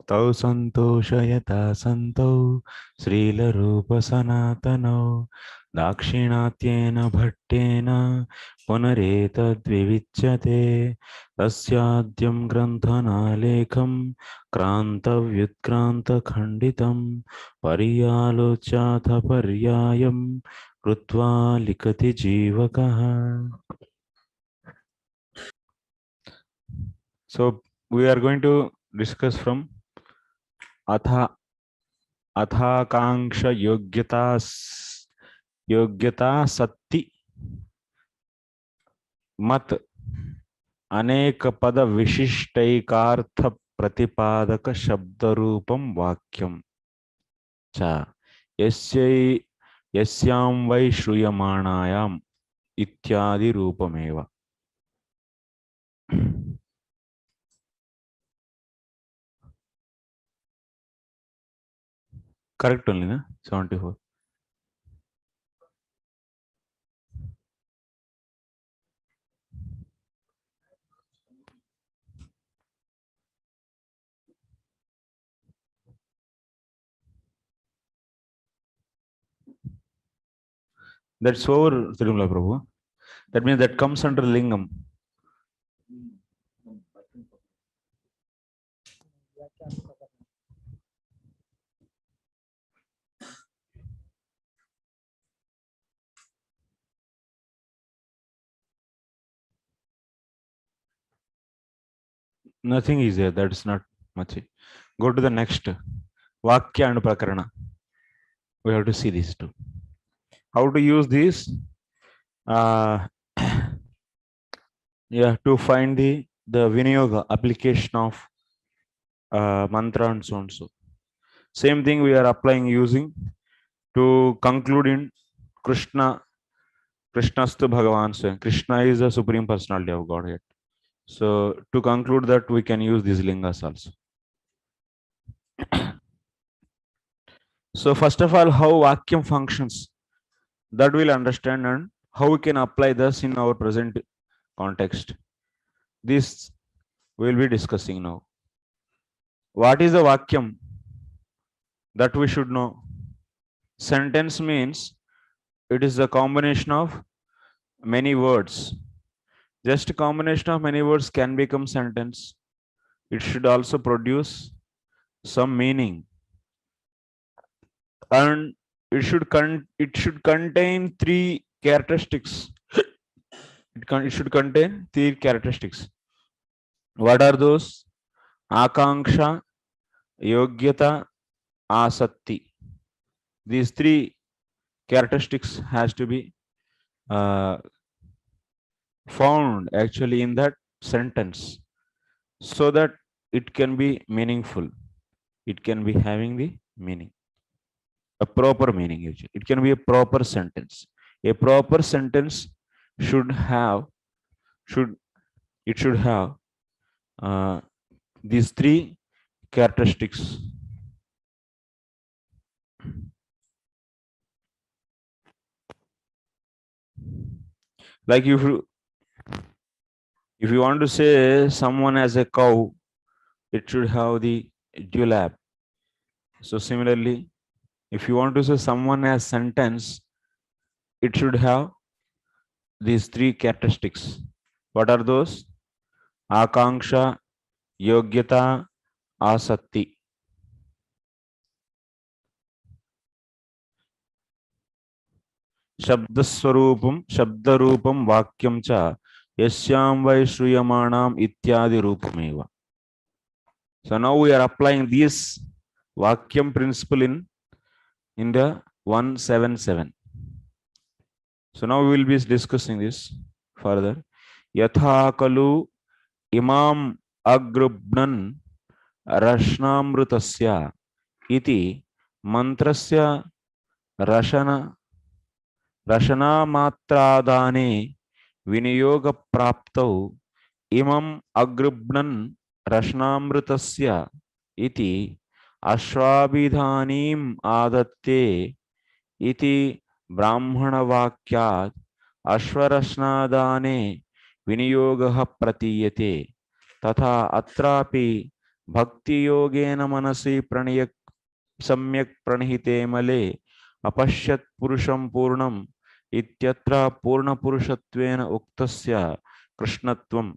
तौ सन्तोषयता सन्तौ श्रीलरूपसनातनौ दाक्षिणात्येन भट्टेन पुनरेतद्विविच्यते तस्याद्यं ग्रन्थनालेखं क्रान्तव्युत्क्रान्तखण्डितं पर्यालोच्याथ पर्यायं कृत्वा लिखति जीवकः. So we are going to discuss from atha athakanksha योग्यता सत्ति मत अनेक पद विशिष्टैकार्थ प्रतिपादक शब्द रूपम वाक्यम च यस्यां वै श्रूयमाणायाम इत्यादि रूपमेव. Correct only, na? 74. That's over, Tirumala Prabhu. That means that comes under lingam. Nothing is there. That's not much. Go to the next. Vakya and Prakarana. We have to see these two. How to use these? Yeah, to find the Vinyoga application of mantra and so on. So same thing we are applying using to conclude in Krishnastu Bhagavan Swayam. Krishna is the Supreme Personality of Godhead. So to conclude that, we can use these lingas also. So first of all, how Vakyam functions, that we'll understand, and how we can apply this in our present context. This we'll be discussing now. What is a Vakyam? That we should know. Sentence means it is a combination of many words. Just a combination of many words can become sentence. It should also produce some meaning, and it should contain three characteristics. It should contain three characteristics. What are those? Akanksha, Yogyata, Asatti. These three characteristics has to be found actually in that sentence, so that it can be meaningful. It can be having the meaning, a proper meaning. Actually, it can be a proper sentence. A proper sentence should have these three characteristics. Like if you want to say someone as a cow, it should have the dewlap. So similarly, if you want to say someone as sentence, it should have these three characteristics. What are those? Akanksha, Yogyata, Asatti. Shabdarupam Vakyam cha yasyam vai shruyamanam ityadi rupameva. So now we are applying this Vakyam principle in the 177. So now we will be discussing this further. Yatha kalu imam agrubnan rashnamrutasya iti mantrasya rashana matradane viniyoga praptau imam agrubnan rashnamrutasya iti ashwabidhanim adatte iti ब्राह्मण वाक्यात् अश्वरश्नादाने विनियोगः प्रतीयते तथा अत्रापि Bhakti yogena manasi praniyak samyak pranihite male apashyat purusham purnam ityatra purna purushatvena uktasya krishnatvam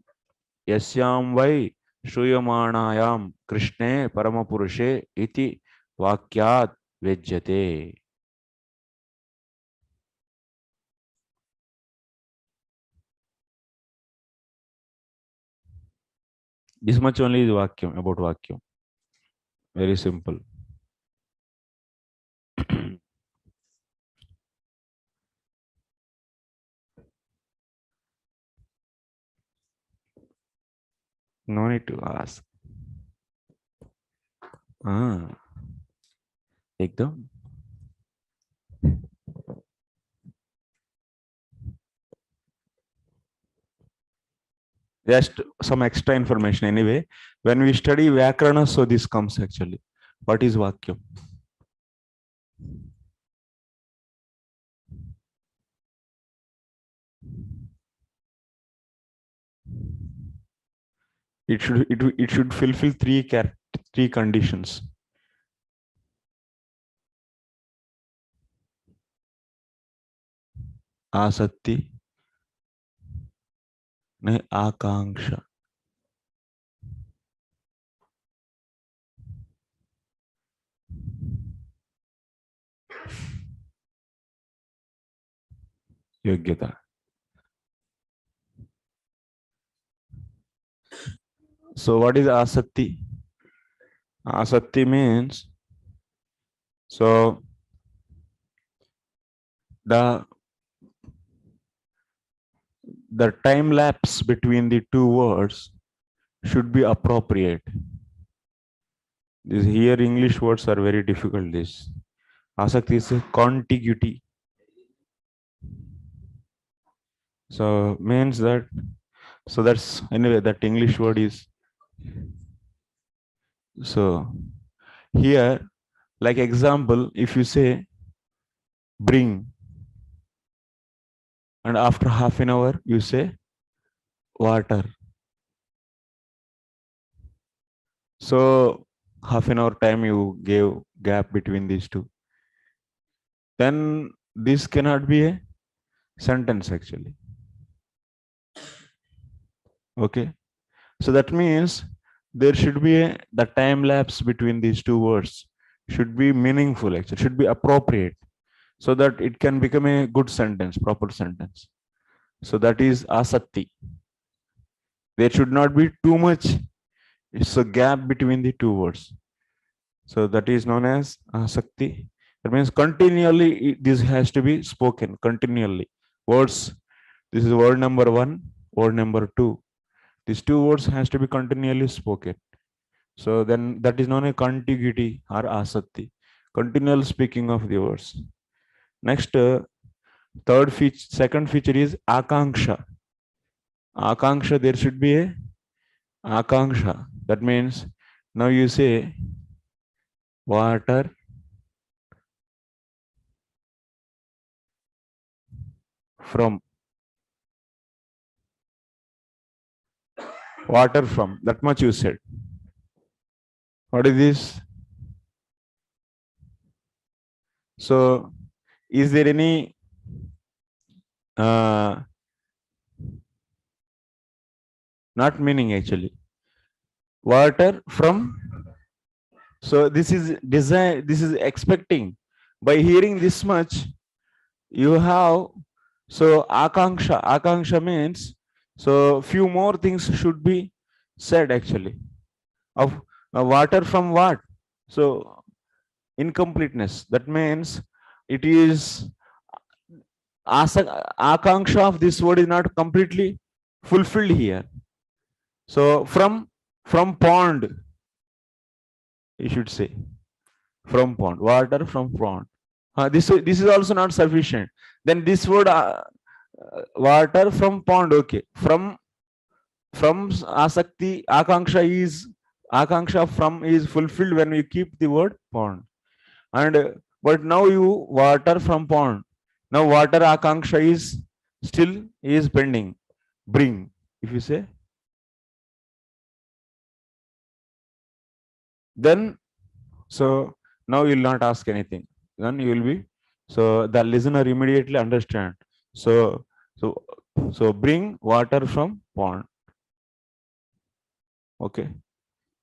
yasyam vai श्रूयमाणायाम कृष्णे परमपुरुषे इति वाक्यात् व्यज्यते. This much only is vakyam, about vakyam. Very simple. No need to ask. एकदम. Just some extra information anyway. When we study Vyakarana, so this comes actually. What is Vakyam? It should fulfill three conditions. Asatti, Akanksha. Yogyata. So what is Asatti? Asatti means, so the time lapse between the two words should be appropriate. This here English words are very difficult. This Asakti is a contiguity. So means that, so that's anyway that English word is. So here, like example, if you say bring, and after half an hour you say water. So half an hour time you gave gap between these two. Then this cannot be a sentence actually. Okay. So that means there should be the time lapse between these two words should be meaningful actually, should be appropriate, so that it can become a good sentence, proper sentence. So that is asatti. There should not be too much, it's a gap between the two words. So that is known as asakti. That means continually this has to be spoken continually. Words, this is word number 1, word number 2. These two words has to be continually spoken. So then that is known as contiguity or asatti. Continual speaking of the words. Next, second feature is akanksha. Akanksha, there should be a akanksha. That means now you say water from. Water from. That much you said. What is this? So is there any not meaning actually? Water from. So this is design, this is expecting. By hearing this much, you have, so akanksha means, so few more things should be said actually. Of water from what? So incompleteness. That means it is akanksha of this word is not completely fulfilled here. So from pond, you should say from pond, water from pond. This is also not sufficient. Then this word water from pond, okay. From asakti, akanksha from is fulfilled when we keep the word pond. And but now you water from pond. Now water akanksha is still is pending. Bring, if you say then so now you will not ask anything, then you will be, so the listener immediately understand. So so so bring water from pond. Okay,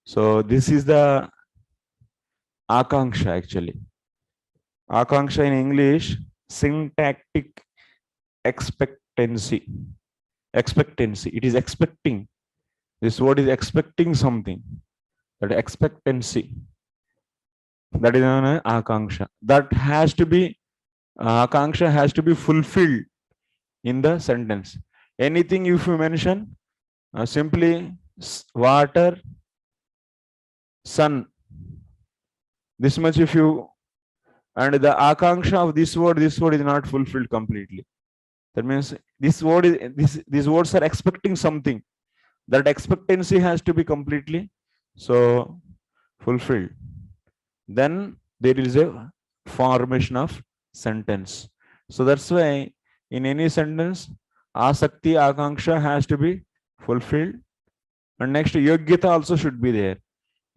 so this is the akanksha actually. Akanksha in English, syntactic expectancy. Expectancy, it is expecting. This word is expecting something. That expectancy, that is known as akanksha. That has to be, akanksha has to be fulfilled in the sentence. Anything if you mention, simply water, sun, this much if you, and the akanksha of this word is not fulfilled completely. That means this word is, these words are expecting something. That expectancy has to be completely so fulfilled. Then there is a formation of sentence. So that's why in any sentence, asakti, akanksha has to be fulfilled. And next, yogyata also should be there.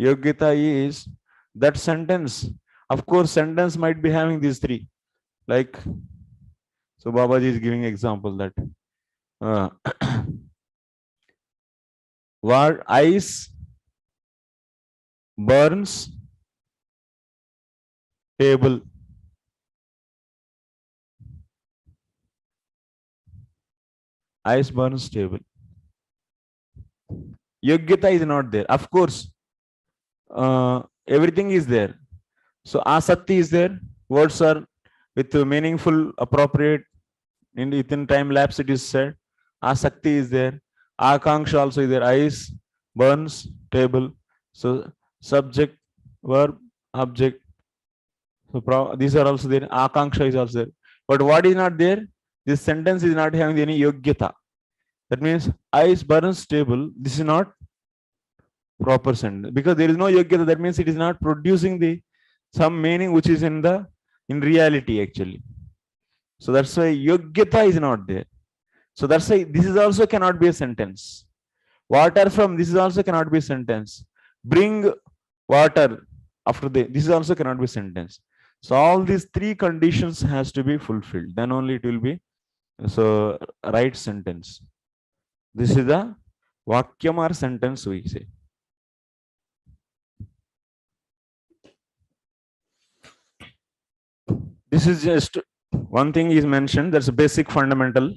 Yogyata is that sentence. Of course, sentence might be having these three. Like, so Babaji is giving example that uh, what ice burns table. Ice burns table. Yogyata is not there. Of course, everything is there. So asakti is there. Words are with meaningful, appropriate. Within time lapse, it is said. Asakti is there. Akanksha also is there. Ice burns table. So subject, verb, object. So these are also there. Akanksha is also there. But what is not there? This sentence is not having any yogyata. That means ice burns table. This is not proper sentence because there is no yogyata. That means it is not producing the some meaning which is in reality actually. So that's why yogyata is not there. So that's why this is also cannot be a sentence. Water from, this is also cannot be a sentence. Bring water after this is also cannot be a sentence. So all these three conditions has to be fulfilled, then only it will be so right sentence. This is the vakyam or sentence we say. This is just one thing is mentioned, that's a basic fundamental.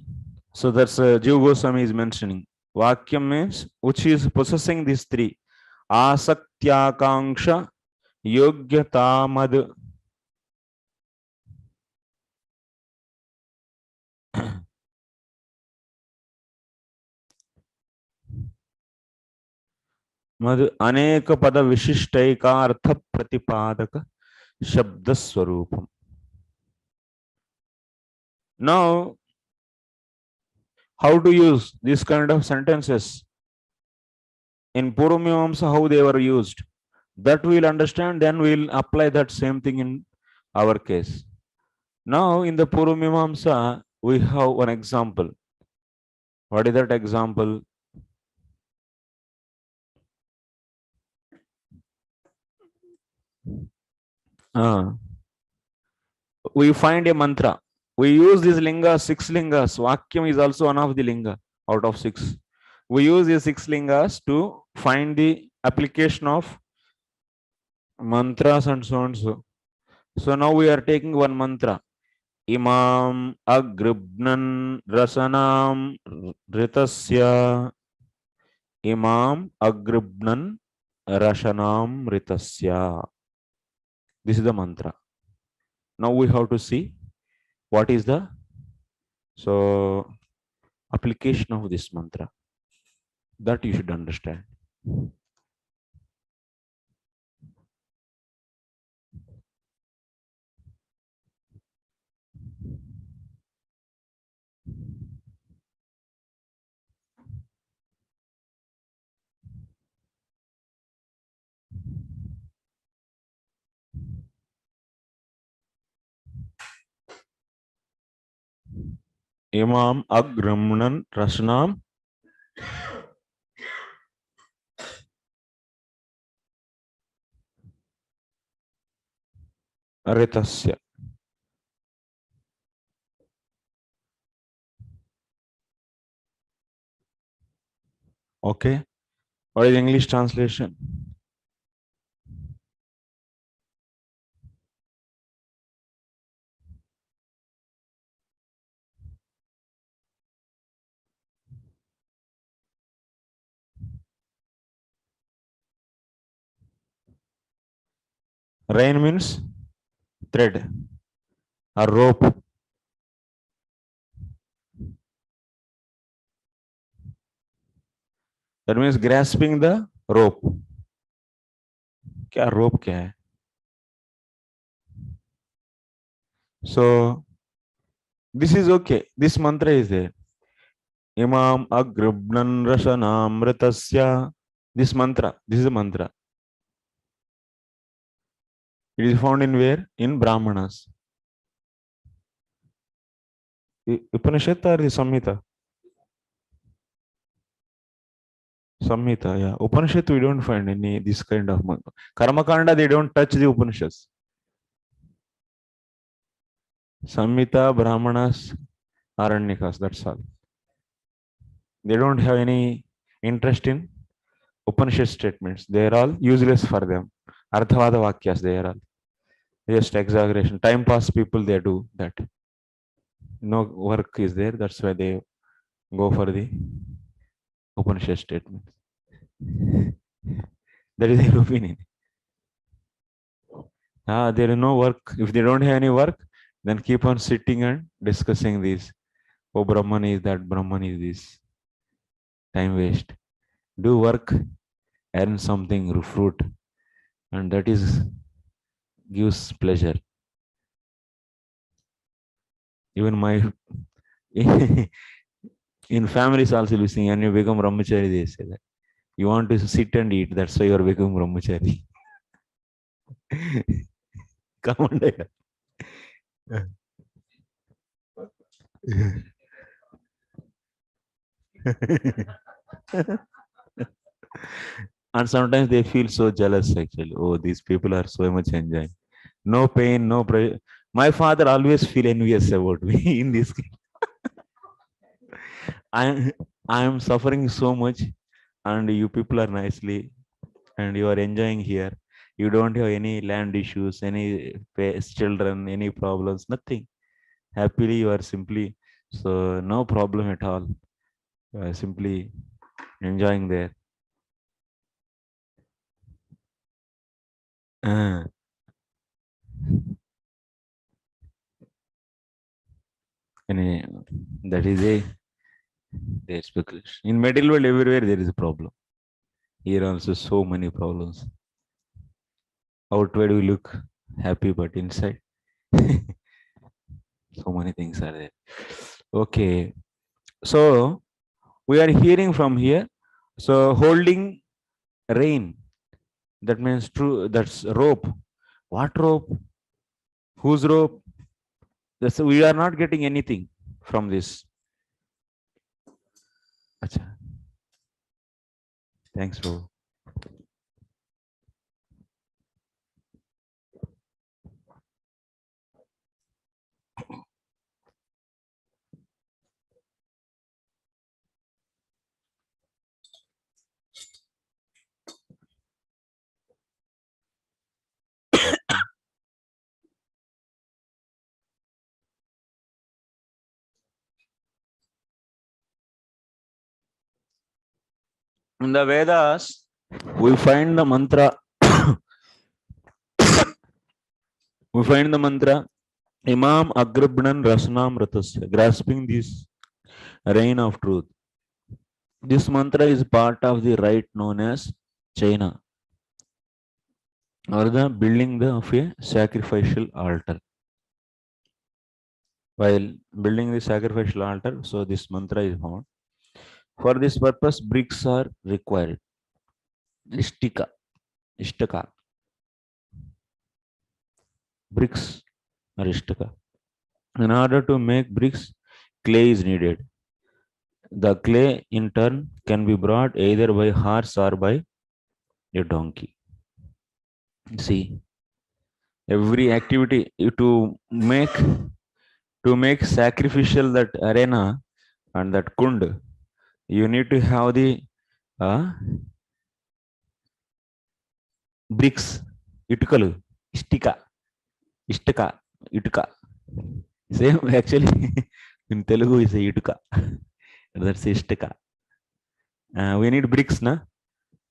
So that's Jiva Goswami is mentioning. Vakyam means which is possessing these three: asaktyakangsha, yogyatamad. मद अनेक पद विशिष्टैका अर्थ प्रतिपादक शब्द स्वरूपम. Now, how to use this kind of sentences in Purvamimamsa, how they were used, that we'll understand, then we'll apply that same thing in our case. Now, in the Purvamimamsa, we have one example. What is that example? We find a mantra. We use these lingas, 6 lingas. Vakyam is also one of the linga out of 6. We use these 6 lingas to find the application of mantras and so on. So now we are taking one mantra. Imam agribnan rasanam ritasya. Imam agribnan rasanam ritasya. This is the mantra. Now we have to see what is the application of this mantra, that you should understand. Imam agramnan rasnam Ritasya. Okay. What is English translation? Rain means thread or rope. That means grasping the rope. क्या rope क्या है? So this is okay. This mantra is there. Imam agribnan rasanamritasya. This mantra. This is a mantra. It is found in where? In Brahmanas. Upanishad or the Samhita? Samhita, yeah. Upanishad, we don't find any this kind of mantra. Karmakanda, they don't touch the Upanishads. Samhita, Brahmanas, Aranyakas, that's all. They don't have any interest in Upanishad statements. They are all useless for them. Arthavada Vakyas, they are all just exaggeration. Time pass people, they do that. No work is there, that's why they go for the Upanishad statements. That is their opinion. There is no work. If they don't have any work, then keep on sitting and discussing this. Oh, Brahman is that, Brahman is this. Time waste. Do work, earn something, fruit, and that is gives pleasure. Even my in families also listening, and you become brahmachari, they say that. You want to sit and eat, that's why you are becoming brahmachari. Come on, and sometimes they feel so jealous actually. Oh, these people are so much enjoying. No pain, no pressure. My father always feel envious about me in this case. I am suffering so much, and you people are nicely, and you are enjoying here. You don't have any land issues, any children, any problems, nothing. Happily, you are simply so no problem at all. Simply enjoying there. Uh, any, that is a their speculation. In middle world, everywhere there is a problem. Here also so many problems. Outward we look happy, but inside so many things are there. Okay, so we are hearing from here. So holding rain, that means true. That's rope. What rope? Whose rope? That's we are not getting anything from this. Achha. Thanks, bro. In the Vedas, we find the mantra. We find the mantra Imam Agribnan Rasnam Ratasya, grasping this rain of truth. This mantra is part of the rite known as Chaina, or the building of a sacrificial altar. While building the sacrificial altar, so this mantra is found. For this purpose, bricks are required. Ishtaka. Bricks or ishtaka. In order to make bricks, clay is needed. The clay, in turn, can be brought either by horse or by a donkey. See, Every activity to make sacrificial that arena and that kund, you need to have the uh, bricks, itkalu, istika, istaka, itka. Same actually in Telugu is a itka. That's istika. We need bricks, na?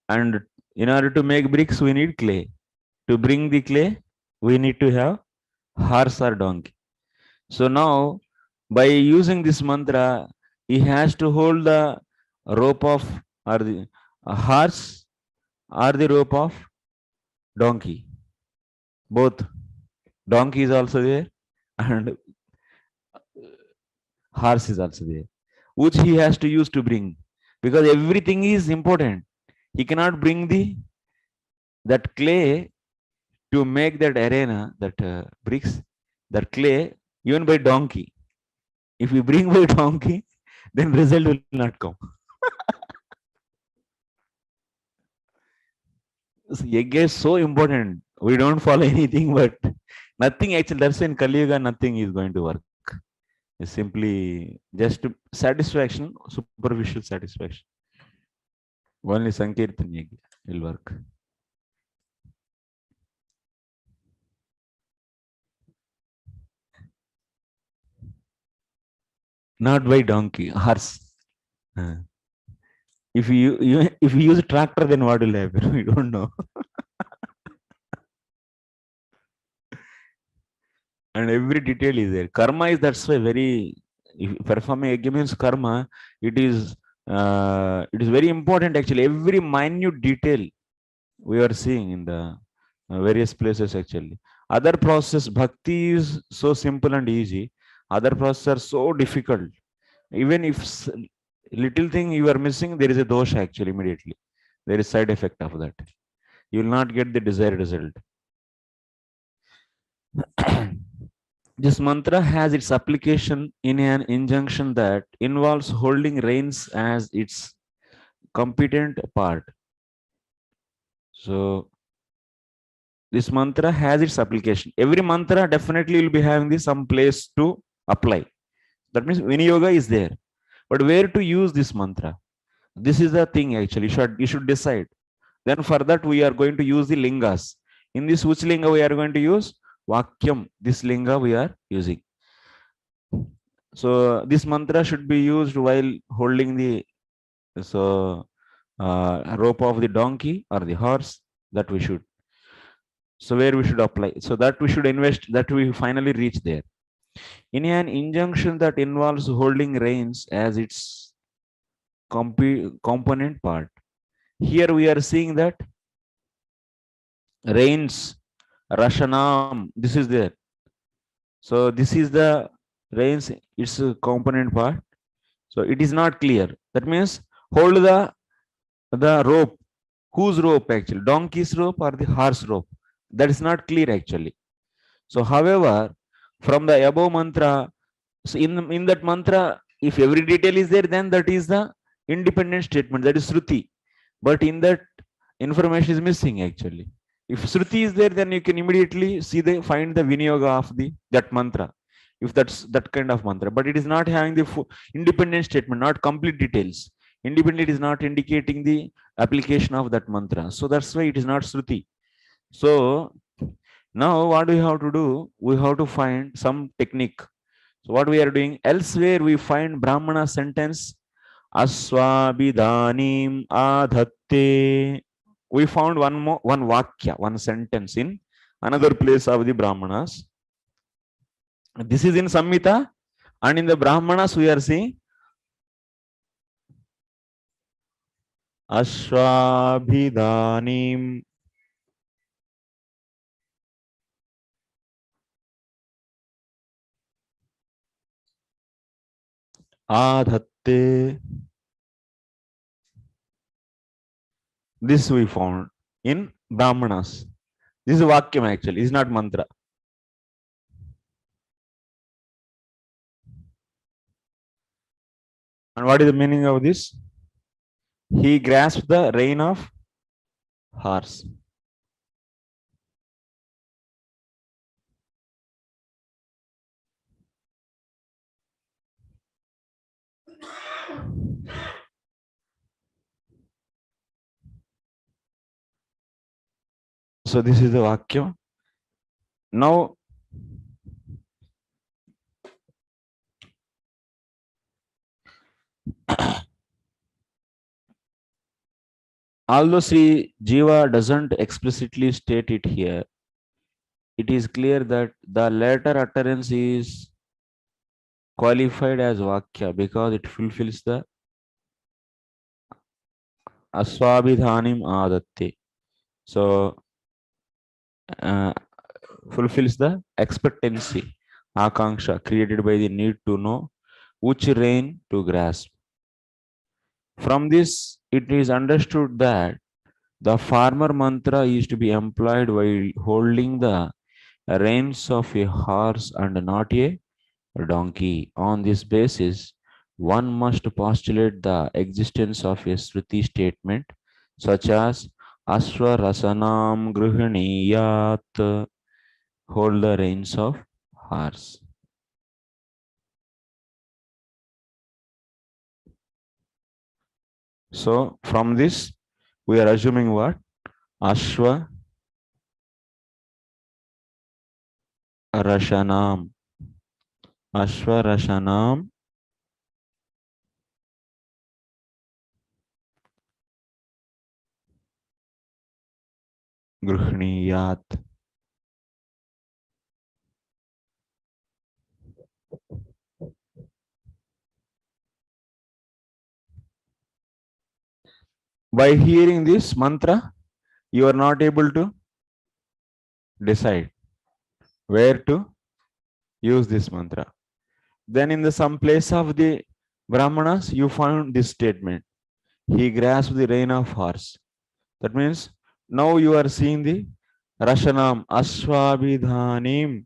And in order to make bricks, we need clay. To bring the clay, we need to have horse or donkey. So now, by using this mantra, he has to hold the rope of or the horse or the rope of donkey. Both donkey is also there and horse is also there, which he has to use to bring, because everything is important. He cannot bring the that clay to make that arena, that bricks, that clay, even by donkey. If we bring by donkey, then result will not come. So egg is so important. We don't follow anything, but nothing actually. That's in Kali Yuga, nothing is going to work. It's simply just satisfaction, superficial satisfaction. Only Sankirtan yajna will work. Not by donkey, horse. If you use a tractor, then what will happen? We don't know. And every detail is there. Karma is, that's why very, if performing yajna means karma, it is very important actually. Every minute detail we are seeing in the various places actually. Other process, bhakti is so simple and easy. Other processes are so difficult. Even if little thing you are missing, there is a dosha actually immediately. There is side effect of that. You will not get the desired result. This mantra has its application in an injunction that involves holding reins as its competent part. So this mantra has its application. Every mantra definitely will be having this some place to apply. That means Venu yoga is there. But where to use this mantra? This is the thing actually. You should decide. Then for that we are going to use the lingas. In this which linga we are going to use? Vakyam. This linga we are using. So this mantra should be used while holding the rope of the donkey or the horse, that we should. So where we should apply? So that we should invest, that we finally reach there. In an injunction that involves holding reins as its component part. Here we are seeing that reins, Rashanam, this is there. So this is the reins, its component part. So it is not clear. That means hold the rope. Whose rope actually? Donkey's rope or the horse rope? That is not clear actually. So however, from the above mantra, so in that mantra, if every detail is there, then that is the independent statement, that is Shruti. But in that, information is missing actually. If Shruti is there, then you can immediately find the Vinyoga of that mantra. If that's that kind of mantra, but it is not having the independent statement, not complete details. Independent is not indicating the application of that mantra. So that's why it is not Shruti. So now what we have to do? We have to find some technique. So what we are doing? Elsewhere we find Brahmana sentence Aswabidanim adhatte. We found one vakya, one sentence in another place of the Brahmanas. This is in Samhita, and in the Brahmanas we are seeing Ashwabhidanim adhatte. This we found in Brahmanas. This is Vakyam actually, it's not mantra. And what is the meaning of this? He grasped the rein of horse. So this is the Vakya. Now, although Sri Jiva doesn't explicitly state it here, it is clear that the latter utterance is qualified as Vakya because it fulfills the Aswabhidhanim Adatte. So, uh, fulfills the expectancy, Akanksha, created by the need to know which rein to grasp. From this, it is understood that the farmer mantra is to be employed while holding the reins of a horse and not a donkey. On this basis, one must postulate the existence of a Shruti statement such as Aswa Rasanam Gruhaniyat, hold the reins of horse. So from this, we are assuming what? Ashwa Rashanam. Ashwa Rashanam Gruhniyat. By hearing this mantra, you are not able to decide where to use this mantra. Then in the some place of the Brahmanas, you found this statement. He grasped the rein of horse. That means now you are seeing the Rashanam, Aswabhidhanim,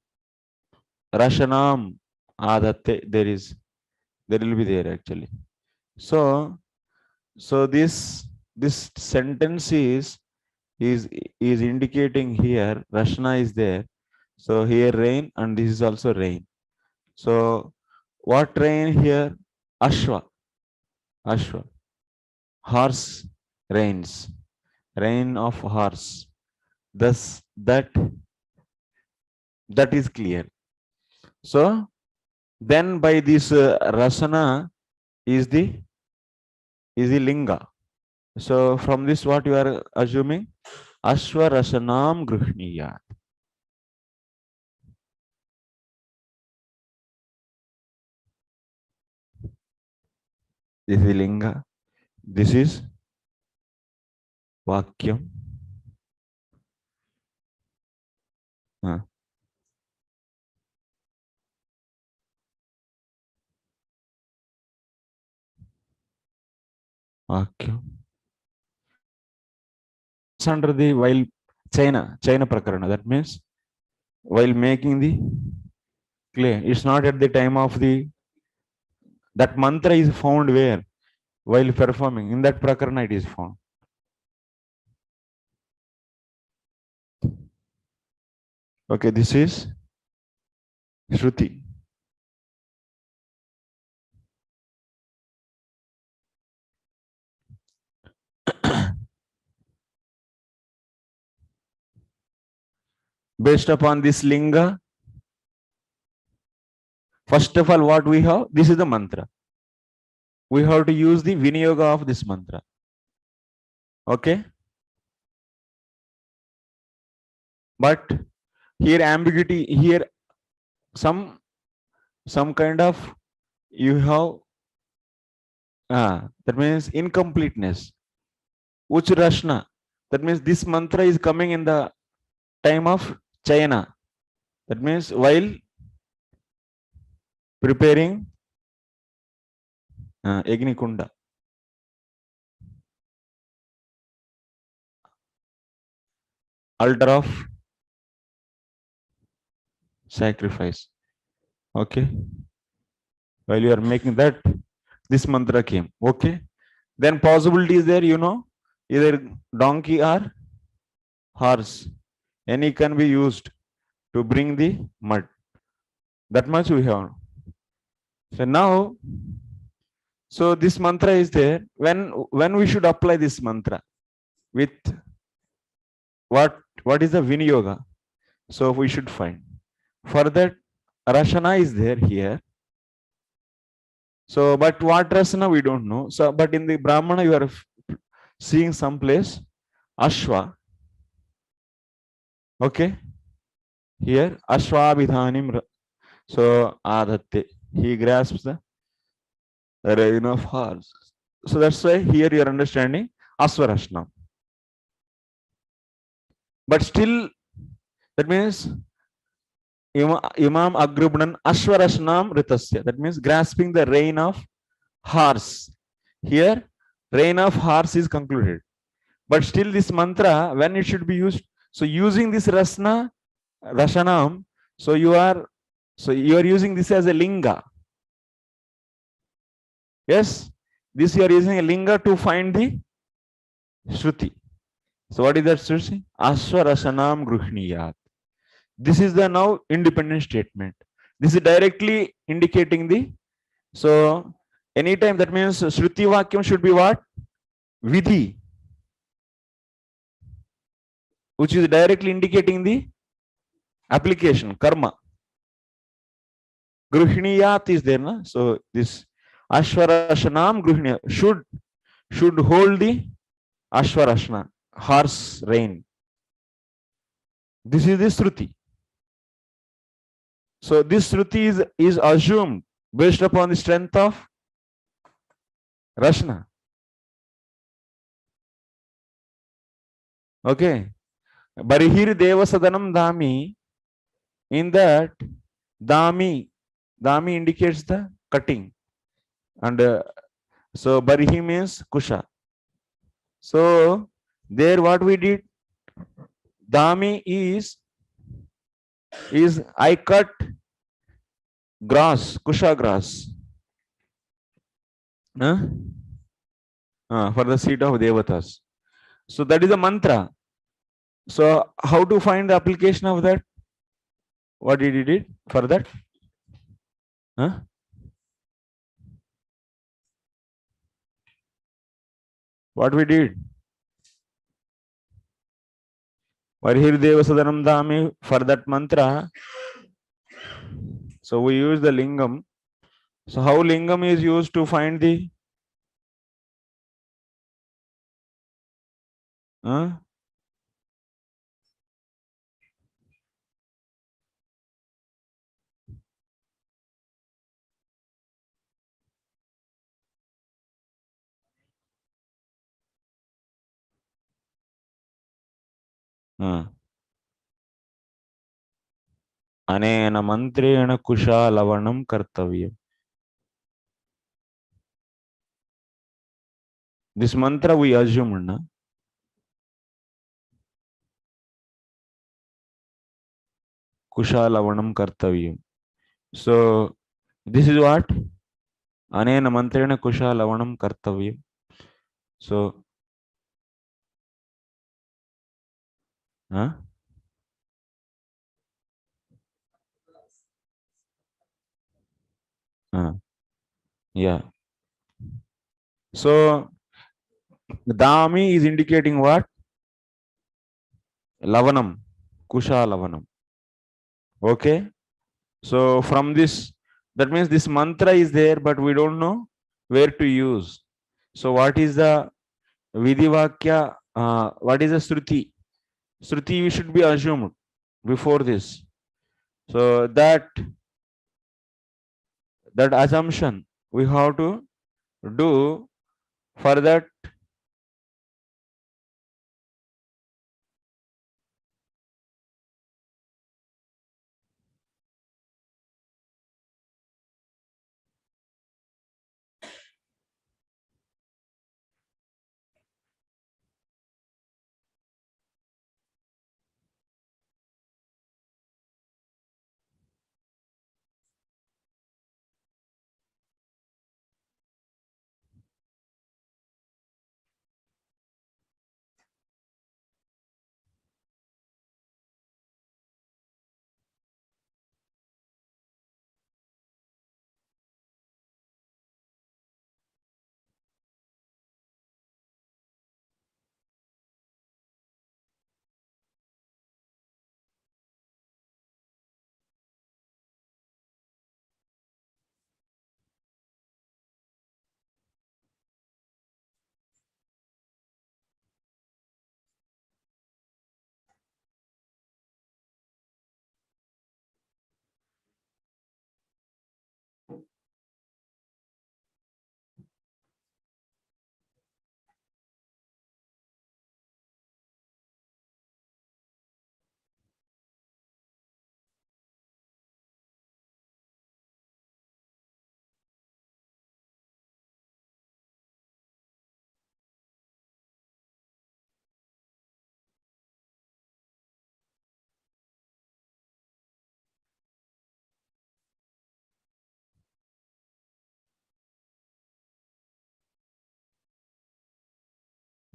Rashanam, Adatte. There will be there actually. So this sentence is indicating here Rashna is there. So here rain and this is also rain. So what rain here? Ashwa. Ashwa. Horse rains. Rain of horse. Thus that is clear. So then by this Rasana is the linga. So from this what you are assuming? Ashwa Rasanam Gruhniyat. This is linga. This is Vakyam. Vakyam. It's under the while China Prakarana. That means while making the clay, it's not at the time of the that mantra is found where? While performing. In that Prakarana it is found. Okay, this is Shruti. Based upon this linga, first of all, what we have? This is the mantra. We have to use the Viniyoga of this mantra. Okay? But here ambiguity, here some kind of you have that means incompleteness. Uch Rashna. That means this mantra is coming in the time of Chayana. That means while preparing Agnikunda. Altar of sacrifice. Okay. While you are making that, this mantra came. Okay. Then possibility is there, either donkey or horse. Any can be used to bring the mud. That much we have. So now, so this mantra is there. When we should apply this mantra? With what What is the Vinyoga? So we should find. For that, Rashana is there here. So, but what Rasana we don't know. So, but in the Brahmana, you are seeing some place Ashwa. Okay. Here, Ashwabhidhanim. So, Adatte. He grasps the rein of horse. So, that's why here you are understanding Aswarashna. But still, that means Imam Agrubnan Ashwarashnam Ritasya. That means grasping the rein of horse. Here, rein of horse is concluded. But still, this mantra, when it should be used, so using this Rashanam, so you are using this as a linga. Yes, this you are using a linga to find the Shruti. So what is that Shruti? Aswarashanam Gruhniyat. This is the now independent statement. This is directly indicating the, so anytime that means Shruti Vakyam should be what? Vidhi, which is directly indicating the application, karma. Gruhniyat is there, na? So this Ashwarashanam Gruhniya should hold the Ashwarashana, horse rein. This is the Shruti. So this Shruti is assumed based upon the strength of Rashna. Okay. Barihir Devasadanam Dami. In that, Dami indicates the cutting. And so Barihi means Kusha. So there what we did, Dami is I cut grass, Kusha grass. For the seat of Devatas. So that is a mantra. So how to find the application of that? What did he did for that? What we did? Varhir Devasadanam Dami, for that mantra. So we use the lingam. So how lingam is used to find the Anena mantrena kusha lavanam kartavyam. This mantra we assume, na? Kusha lavanam kartavyam. So this is what? Anena mantrena kusha lavanam kartavyam. So yeah. So Dami is indicating what? Lavanam, Kusha Lavanam. Okay. So from this, that means this mantra is there, but we don't know where to use. So what is the Vidivakya? What is the Shruti? Shruti should be assumed before this. So that assumption we have to do. For that,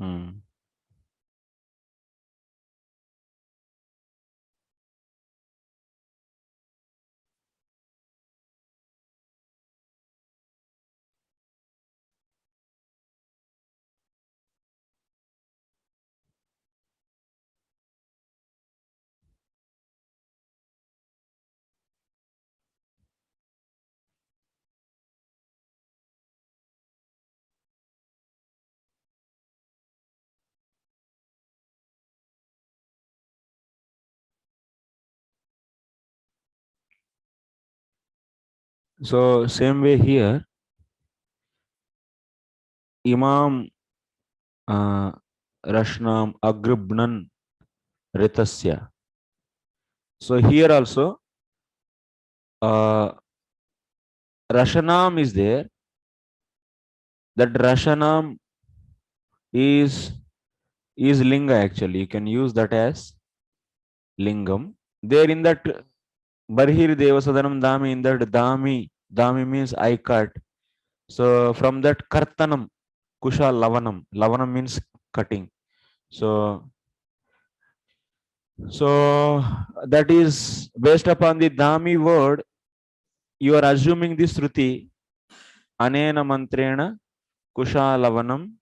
Hmm. So same way here, Imam Rashnam Agribnan Ritasya. So here also Rashanam is there. That Rashanam is linga actually. You can use that as lingam. There in that Barhir Devasadanam Dami, in that Dami means I cut. So from that Kartanam, Kusha Lavanam. Lavanam means cutting. So that is based upon the Dami word, you are assuming this Shruti, Anena Mantrena Kusha Lavanam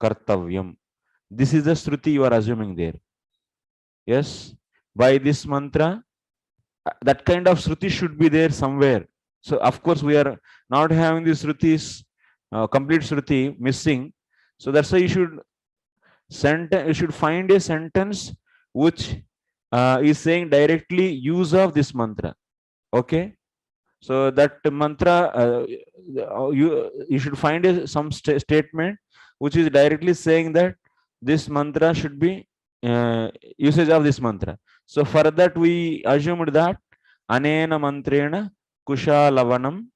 Kartavyam. This is the Shruti you are assuming there. Yes, by this mantra, that kind of Shruti should be there somewhere. So, of course, we are not having the Shrutis, complete Shruti missing. So, that's why you should find a sentence which is saying directly use of this mantra. Okay. So that mantra, you should find some statement which is directly saying that this mantra should be usage of this mantra. So for that we assumed that anena mantrena kusha lavanam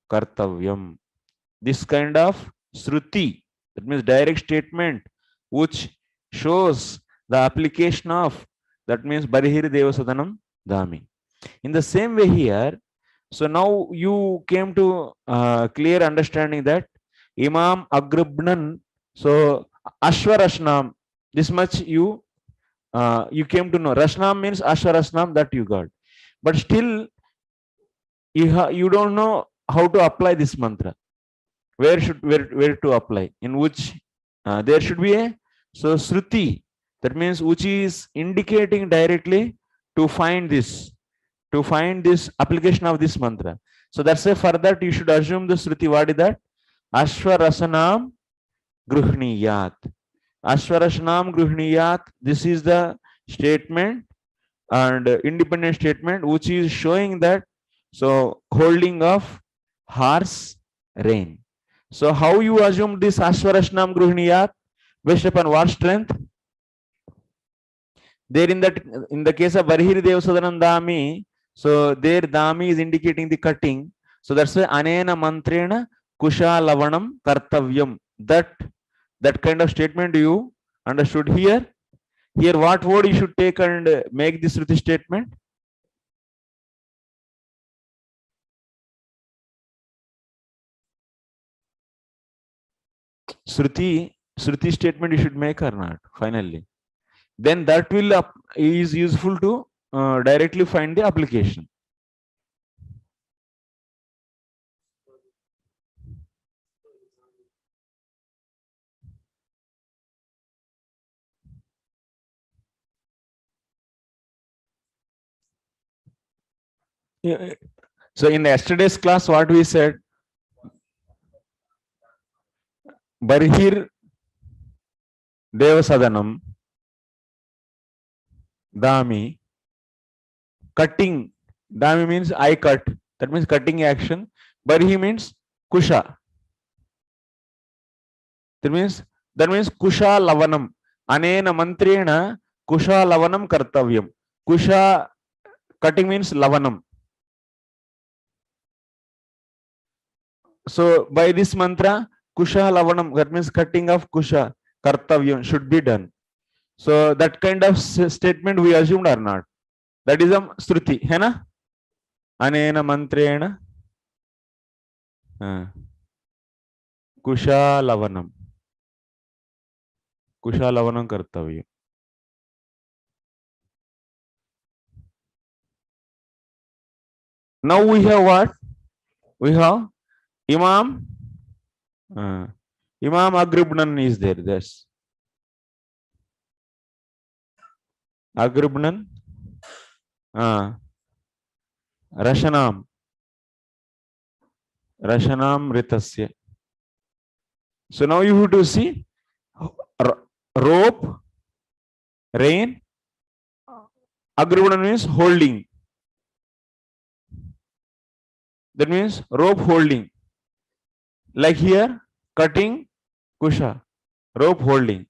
kartavyam. This kind of shruti, that means direct statement, which shows the application of, that means barihir devasadanam dami. In the same way here, so now you came to clear understanding that Imam Agribnan, so Ashwarashnam, this much you came to know. Rashnam means Ashwarashnam, that you got. But still, you don't know how to apply this mantra. Where to apply? In which there should be a Shruti, that means which is indicating directly to find this application of this mantra. So that's why for that you should assume the Shruti. What is that? Ashwarasanam Gruhniyat. Ashwarasanam Gruhniyat. This is the statement and independent statement which is showing that holding of horse rein. So how you assume this Ashwarasanam Gruhniyat? Based upon what strength? There in the case of Barhir Devasadanam Dami, so there Dami is indicating the cutting. So that's why Anena Mantrena Kusha Lavanam Kartavyam. That kind of statement you understood here. Here what word you should take and make this Shruti statement? Shruti statement you should make or not, finally. Then that is useful to directly find the application. Yeah. So in yesterday's class, what we said, Barhir Devasadanam Dami, cutting. Dami means I cut. That means cutting action. Barhi means Kusha. That means Kusha Lavanam. Anena Mantrena Kusha Lavanam Kartavyam. Kusha cutting means Lavanam. So by this mantra, Kusha Lavanam, that means cutting of Kusha, Kartavyam should be done. So that kind of statement we assumed or not. That is a Shruti, hai na? Anena Mantrena Kusha Lavanam. कुशालवनं कर्तव्यम्. Now we have what? We have Imam. Imam Agribnan is there. That's Agribnan. Rashanam. Rashanam Ritasya. So now you have to see rope, rain. Agribnan means holding. That means rope holding. Like here, cutting, kusha, rope holding.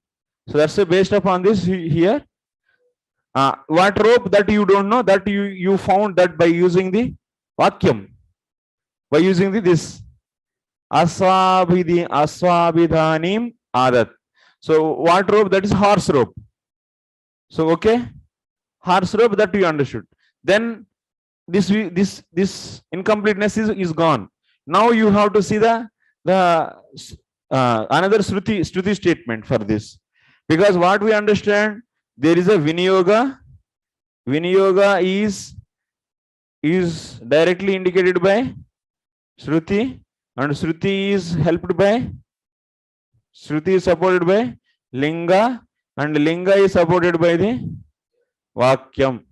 So that's based upon this here. What rope that you don't know, that you found that by using the vakyam, by using this aswabidhanim adat. So what rope? That is horse rope. So okay, horse rope, that you understood. Then this incompleteness is gone. Now you have to see the another Shruti statement for this, because what we understand, there is a Viniyoga. Viniyoga is directly indicated by Shruti, and Shruti is helped by, Shruti is supported by Linga, and Linga is supported by the Vakyam.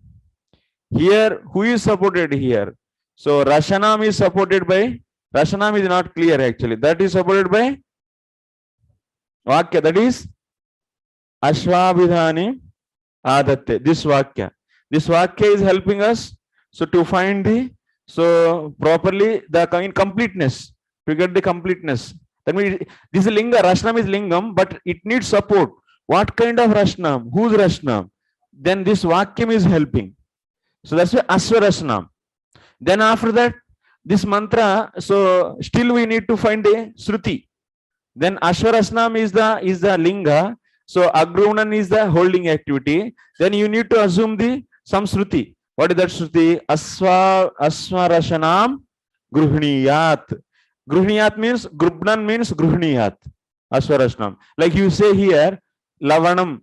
Here, who is supported here? So Rashanam is supported by, Rashanam is not clear actually. That is supported by Vakya, that is Ashwabhidhani Adatte. This Vakya. This Vakya is helping us so to find the, so properly the completeness, to get the completeness. That means this is Linga, Rashanam is Lingam, but it needs support. What kind of Rashanam? Whose Rashanam? Then this Vakyam is helping. So that's why Aswarasnam. Then after that, this mantra, so still we need to find a Shruti. Then Ashwarasnam is the Linga. So Agrunan is the holding activity. Then you need to assume some Shruti. What is that Shruti? Aswarashanam Gruhniyat. Gruhniyat means, Grubnan means Gruhniyat. Aswarasnam. Like you say here, Lavanam.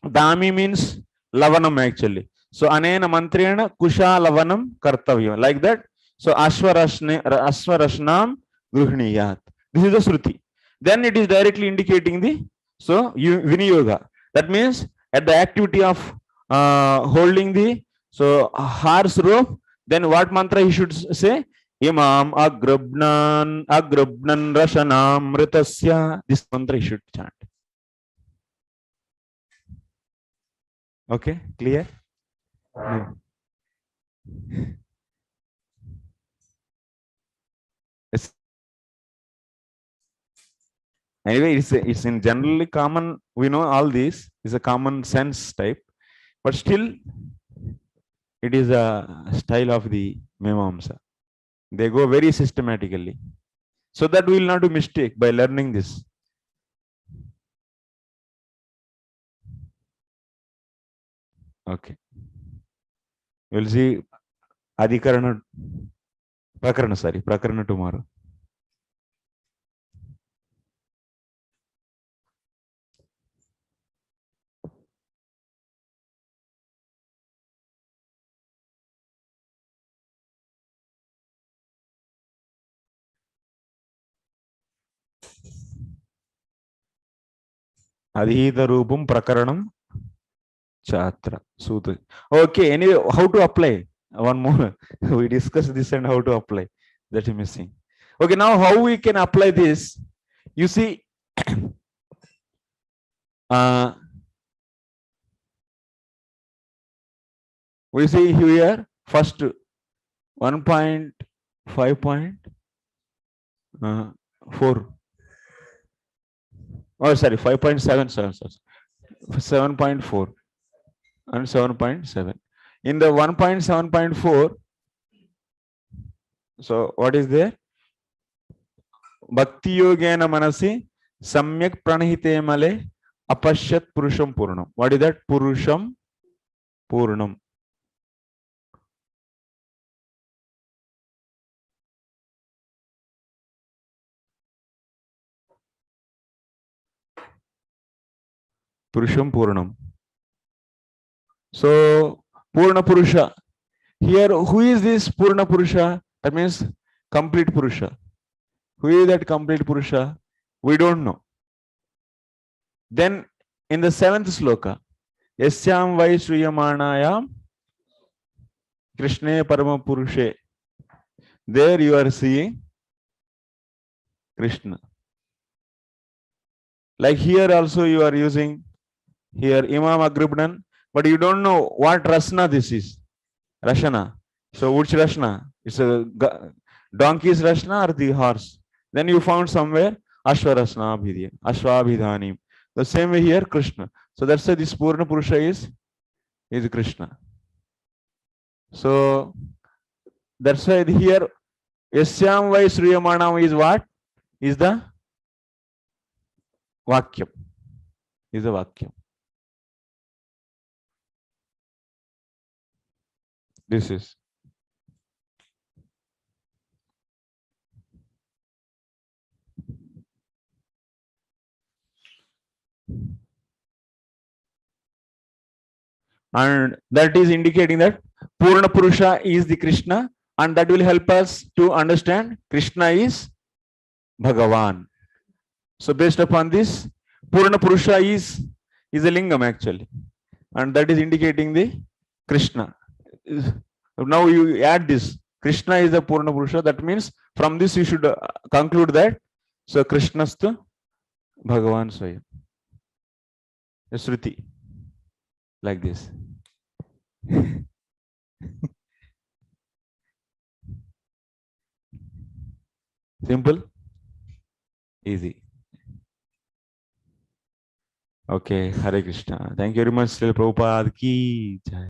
Dami means Lavanam actually. So anena mantrena kusha lavanam kartavyam, like that. So aswarashnam gruhniyat. This is the Shruti. Then it is directly indicating the Viniyoga. That means at the activity of holding the horse rope, then what mantra he should say? Imam agrabnan rashanam ritasya. This mantra he should chant. Okay, clear? No. Anyway, it's in generally common. We know all this is a common sense type, but still, it is a style of the Mimamsa. They go very systematically, so that we will not do mistake by learning this. Okay, we'll see Adhikarana, Prakarana tomorrow. Adhita Rupam Prakaranam Chatra Sutra. Okay, anyway, how to apply? One more. We discussed this and how to apply. That is missing. Okay, now how we can apply this? You see, we see here first 1.5.4. Oh, sorry, 5.7, 7.4 and 7.7. In the 1.7.4, so what is there? Bhakti Yogena Manasi Samyak Pranahite Male Apashyat Purusham Purnam. What is that? Purusham Purnam. Purusham Purnam. So Purna Purusha. Here, who is this Purna Purusha? That means complete Purusha. Who is that complete Purusha? We don't know. Then in the 7th sloka, Yasyam Vai Sriyamanayam Krishne Parama Purushe. There you are seeing Krishna. Like here also you are using here Imam Agribnan, but you don't know what Rasna this is. Rashana. So which Rashna? It's a donkey's Rashna or the horse? Then you found somewhere Ashwarasna Abhidya, Ashwabhidhanim. The same way here Krishna. So that's why this Purna Purusha is Krishna. So that's why here Yasyam Vai Sriyamanam is what? Is the Vakyam. Is the Vakyam. This is. And that is indicating that Purna Purusha is the Krishna, and that will help us to understand Krishna is Bhagavan. So based upon this, Purna Purusha is a lingam actually, and that is indicating the Krishna. Now you add this, Krishna is the Purna Purusha. That means from this you should conclude that so Krishnastu Bhagavan Swayam. Shruti. Like this. Simple, easy. Okay, Hare Krishna. Thank you very much, Srila Prabhupada ki jai.